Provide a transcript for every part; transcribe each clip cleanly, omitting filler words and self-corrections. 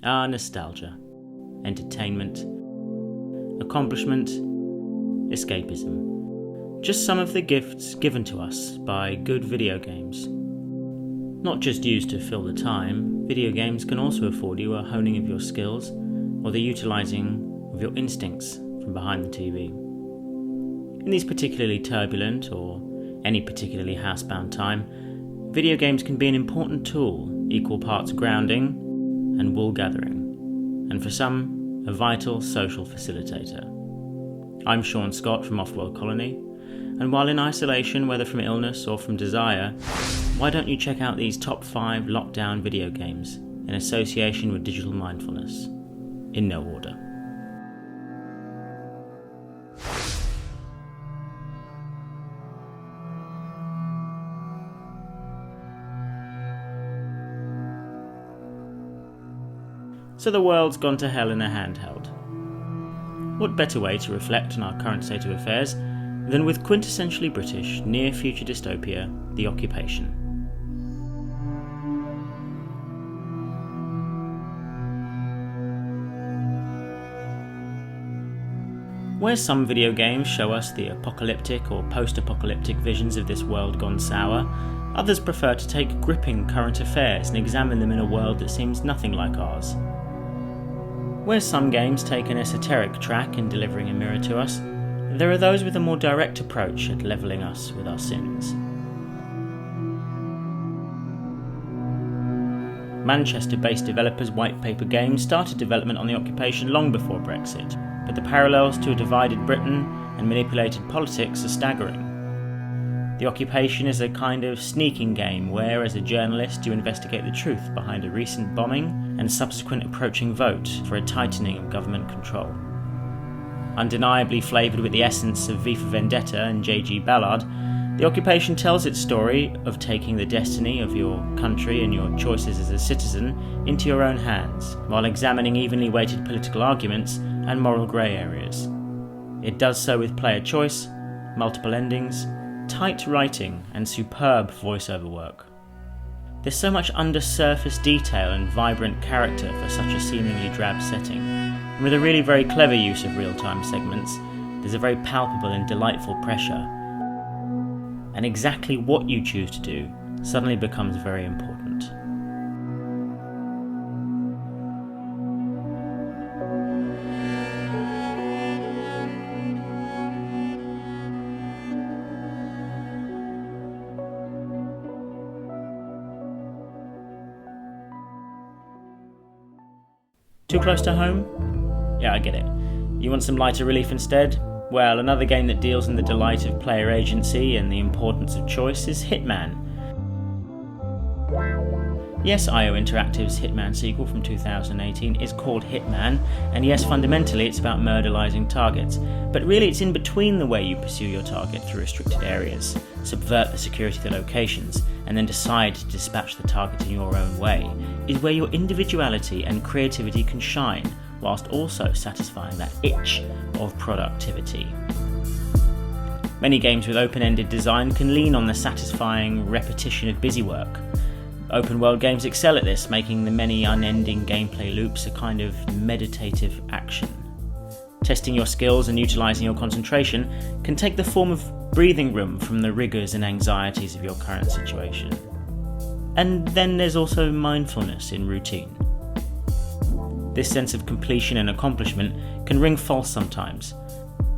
are nostalgia, entertainment, accomplishment, escapism. Just some of the gifts given to us by good video games. Not just used to fill the time, video games can also afford you a honing of your skills or the utilising of your instincts from behind the TV. In these particularly turbulent or any particularly housebound time, video games can be an important tool, equal parts grounding and wool gathering, and for some, a vital social facilitator. I'm Sean Scott from Offworld Colony, and while in isolation, whether from illness or from desire, why don't you check out these top 5 lockdown video games in association with digital mindfulness, in no order. So the world's gone to hell in a handheld. What better way to reflect on our current state of affairs than with quintessentially British near-future dystopia, The Occupation. Where some video games show us the apocalyptic or post-apocalyptic visions of this world gone sour, others prefer to take gripping current affairs and examine them in a world that seems nothing like ours. Where some games take an esoteric track in delivering a mirror to us, there are those with a more direct approach at levelling us with our sins. Manchester-based developers White Paper Games started development on The Occupation long before Brexit, but the parallels to a divided Britain and manipulated politics are staggering. The Occupation is a kind of sneaking game where, as a journalist, you investigate the truth behind a recent bombing and subsequent approaching vote for a tightening of government control. Undeniably flavoured with the essence of V for Vendetta and J.G. Ballard, The Occupation tells its story of taking the destiny of your country and your choices as a citizen into your own hands, while examining evenly weighted political arguments and moral grey areas. It does so with player choice, multiple endings, tight writing and superb voiceover work. There's so much undersurface detail and vibrant character for such a seemingly drab setting, and with a really very clever use of real-time segments, there's a very palpable and delightful pressure, and exactly what you choose to do suddenly becomes very important. Too close to home? Yeah, I get it. You want some lighter relief instead? Well, another game that deals in the delight of player agency and the importance of choice is Hitman. Yes, IO Interactive's Hitman sequel from 2018 is called Hitman, and yes, fundamentally it's about murderizing targets, but really it's in between the way you pursue your target through restricted areas, subvert the security of the locations, and then decide to dispatch the target in your own way, is where your individuality and creativity can shine, whilst also satisfying that itch of productivity. Many games with open-ended design can lean on the satisfying repetition of busy work. Open-world games excel at this, making the many unending gameplay loops a kind of meditative action. Testing your skills and utilising your concentration can take the form of breathing room from the rigours and anxieties of your current situation. And then there's also mindfulness in routine. This sense of completion and accomplishment can ring false sometimes,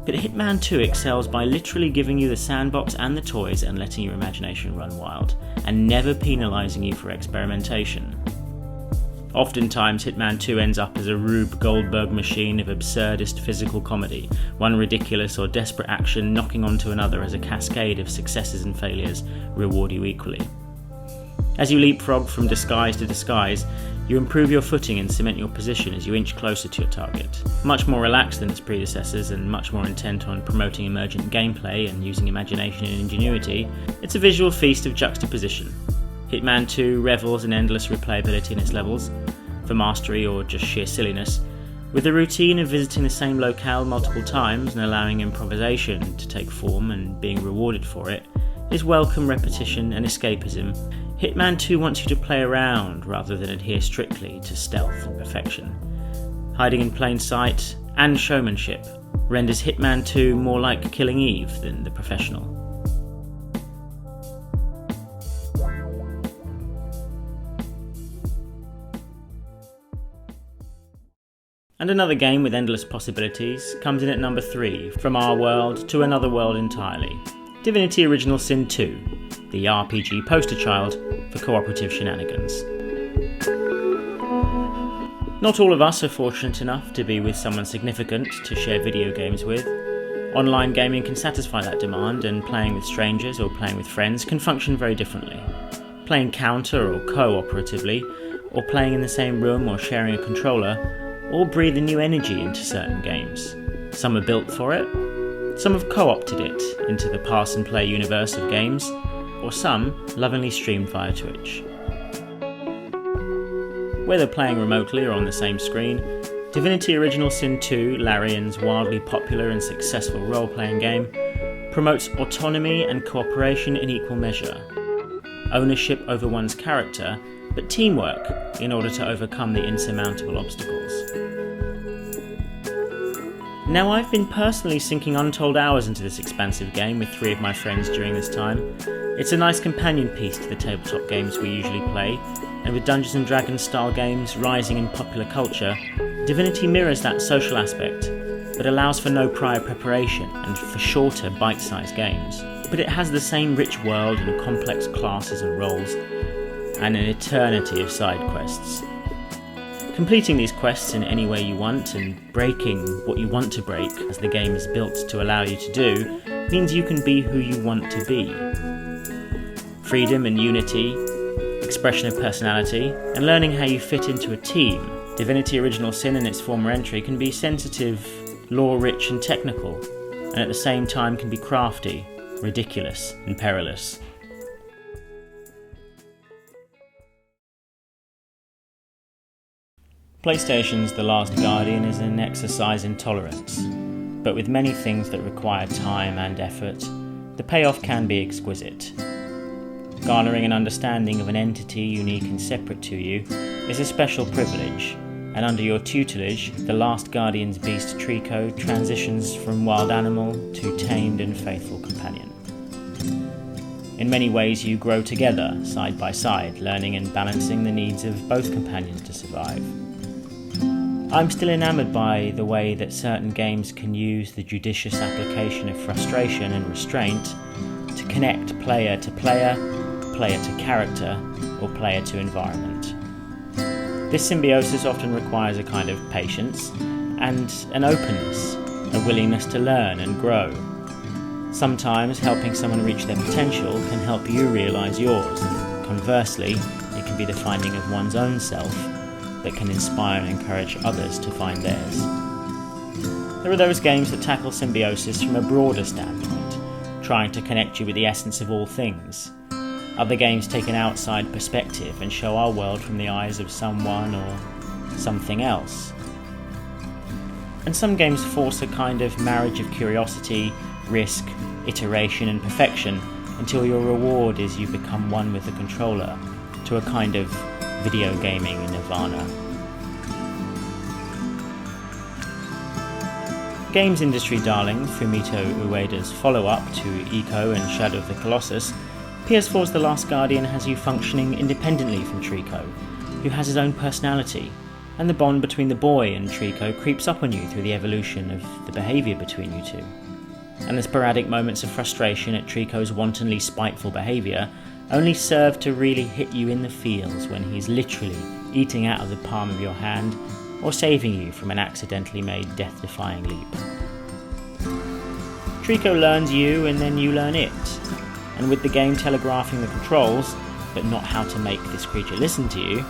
but Hitman 2 excels by literally giving you the sandbox and the toys and letting your imagination run wild, and never penalising you for experimentation. Oftentimes Hitman 2 ends up as a Rube Goldberg machine of absurdist physical comedy, one ridiculous or desperate action knocking onto another as a cascade of successes and failures reward you equally. As you leapfrog from disguise to disguise, you improve your footing and cement your position as you inch closer to your target. Much more relaxed than its predecessors and much more intent on promoting emergent gameplay and using imagination and ingenuity, it's a visual feast of juxtaposition. Hitman 2 revels in endless replayability in its levels, for mastery or just sheer silliness, with the routine of visiting the same locale multiple times and allowing improvisation to take form and being rewarded for it. is welcome repetition and escapism. Hitman 2 wants you to play around rather than adhere strictly to stealth and perfection. Hiding in plain sight and showmanship renders Hitman 2 more like Killing Eve than The Professional. And another game with endless possibilities comes in at number 3, from our world to another world entirely. Divinity Original Sin 2, the RPG poster child for cooperative shenanigans. Not all of us are fortunate enough to be with someone significant to share video games with. Online gaming can satisfy that demand, and playing with strangers or playing with friends can function very differently. Playing counter or cooperatively, or playing in the same room or sharing a controller, all breathe a new energy into certain games. Some are built for it, some have co-opted it into the pass and play universe of games, or some lovingly stream via Twitch. Whether playing remotely or on the same screen, Divinity Original Sin 2, Larian's wildly popular and successful role-playing game, promotes autonomy and cooperation in equal measure. Ownership over one's character, but teamwork in order to overcome the insurmountable obstacles. Now, I've been personally sinking untold hours into this expansive game with 3 of my friends during this time. It's a nice companion piece to the tabletop games we usually play, and with Dungeons & Dragons style games rising in popular culture, Divinity mirrors that social aspect, but allows for no prior preparation and for shorter bite-sized games. But it has the same rich world and complex classes and roles, and an eternity of side quests. Completing these quests in any way you want and breaking what you want to break, as the game is built to allow you to do, means you can be who you want to be. Freedom and unity, expression of personality, and learning how you fit into a team. Divinity Original Sin and its former entry can be sensitive, lore-rich and technical, and at the same time can be crafty, ridiculous and perilous. PlayStation's The Last Guardian is an exercise in tolerance, but with many things that require time and effort, the payoff can be exquisite. Garnering an understanding of an entity unique and separate to you is a special privilege, and under your tutelage, the Last Guardian's beast Trico transitions from wild animal to tamed and faithful companion. In many ways you grow together, side by side, learning and balancing the needs of both companions to survive. I'm still enamoured by the way that certain games can use the judicious application of frustration and restraint to connect player to player, player to character, or player to environment. This symbiosis often requires a kind of patience and an openness, a willingness to learn and grow. Sometimes helping someone reach their potential can help you realise yours, and conversely, it can be the finding of one's own self that can inspire and encourage others to find theirs. There are those games that tackle symbiosis from a broader standpoint, trying to connect you with the essence of all things. Other games take an outside perspective and show our world from the eyes of someone or something else. And some games force a kind of marriage of curiosity, risk, iteration and perfection until your reward is you become one with the controller, to a kind of video gaming nirvana. Games industry darling Fumito Ueda's follow-up to Ico and Shadow of the Colossus, PS4's The Last Guardian has you functioning independently from Trico, who has his own personality, and the bond between the boy and Trico creeps up on you through the evolution of the behaviour between you two. And the sporadic moments of frustration at Trico's wantonly spiteful behaviour only serve to really hit you in the feels when he's literally eating out of the palm of your hand or saving you from an accidentally made death-defying leap. Trico learns you and then you learn it, and with the game telegraphing the controls, but not how to make this creature listen to you,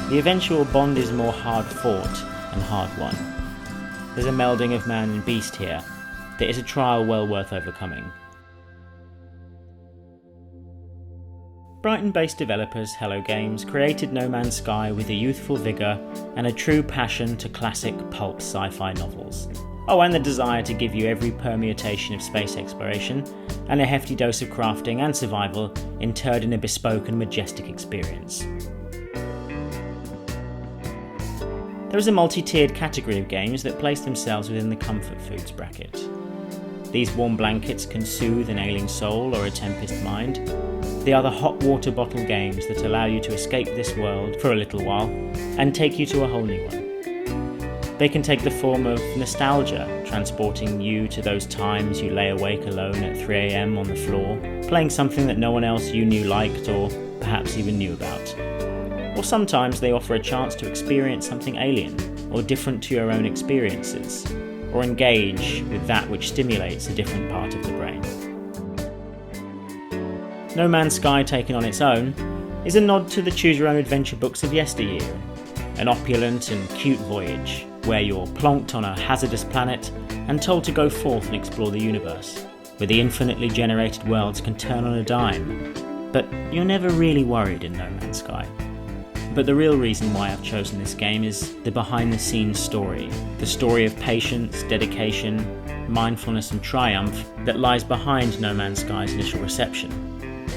the eventual bond is more hard-fought and hard-won. There's a melding of man and beast here that is a trial well worth overcoming. Brighton-based developers Hello Games created No Man's Sky with a youthful vigour and a true passion to classic pulp sci-fi novels, Oh, and the desire to give you every permutation of space exploration, and a hefty dose of crafting and survival interred in a bespoke and majestic experience. There is a multi-tiered category of games that place themselves within the comfort foods bracket. These warm blankets can soothe an ailing soul or a tempest mind. They are the hot water bottle games that allow you to escape this world for a little while and take you to a whole new one. They can take the form of nostalgia, transporting you to those times you lay awake alone at 3 a.m. on the floor, playing something that no one else you knew liked or perhaps even knew about. Or sometimes they offer a chance to experience something alien or different to your own experiences, or engage with that which stimulates a different part of the brain. No Man's Sky taken on its own is a nod to the choose-your-own-adventure books of yesteryear, an opulent and cute voyage where you're plonked on a hazardous planet and told to go forth and explore the universe, where the infinitely generated worlds can turn on a dime, but you're never really worried in No Man's Sky. But the real reason why I've chosen this game is the behind-the-scenes story, the story of patience, dedication, mindfulness and triumph that lies behind No Man's Sky's initial reception,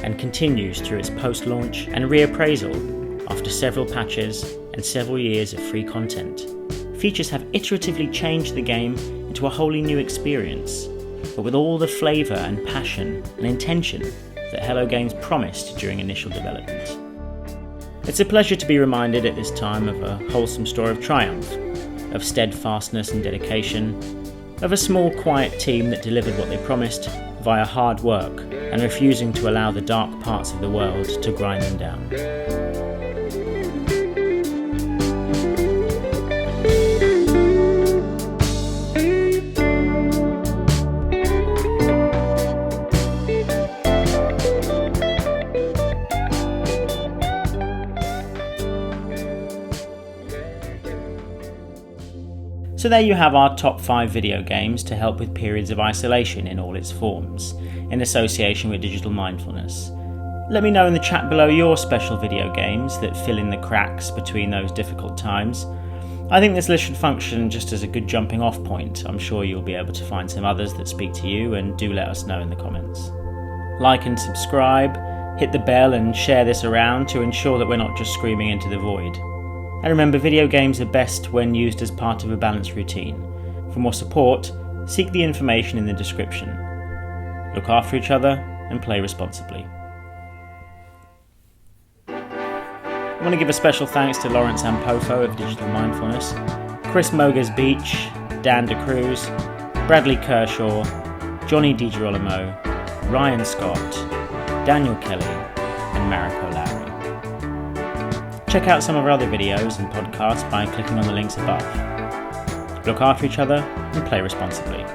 and continues through its post-launch and reappraisal after several patches and several years of free content. Features have iteratively changed the game into a wholly new experience, but with all the flavour and passion and intention that Hello Games promised during initial development. It's a pleasure to be reminded at this time of a wholesome story of triumph, of steadfastness and dedication, of a small quiet team that delivered what they promised via hard work and refusing to allow the dark parts of the world to grind them down. So there you have our top 5 video games to help with periods of isolation in all its forms, in association with digital mindfulness. Let me know in the chat below your special video games that fill in the cracks between those difficult times. I think this list should function just as a good jumping off point. I'm sure you'll be able to find some others that speak to you, and do let us know in the comments. Like and subscribe, hit the bell and share this around to ensure that we're not just screaming into the void. And remember, video games are best when used as part of a balanced routine. For more support, seek the information in the description. Look after each other and play responsibly. I want to give a special thanks to Lawrence Ampofo of Digital Mindfulness, Chris Mogers Beach, Dan De Cruz, Bradley Kershaw, Johnny DiGirolamo, Ryan Scott, Daniel Kelly and Mariko Lowry. Check out some of our other videos and podcasts by clicking on the links above. Look after each other and play responsibly.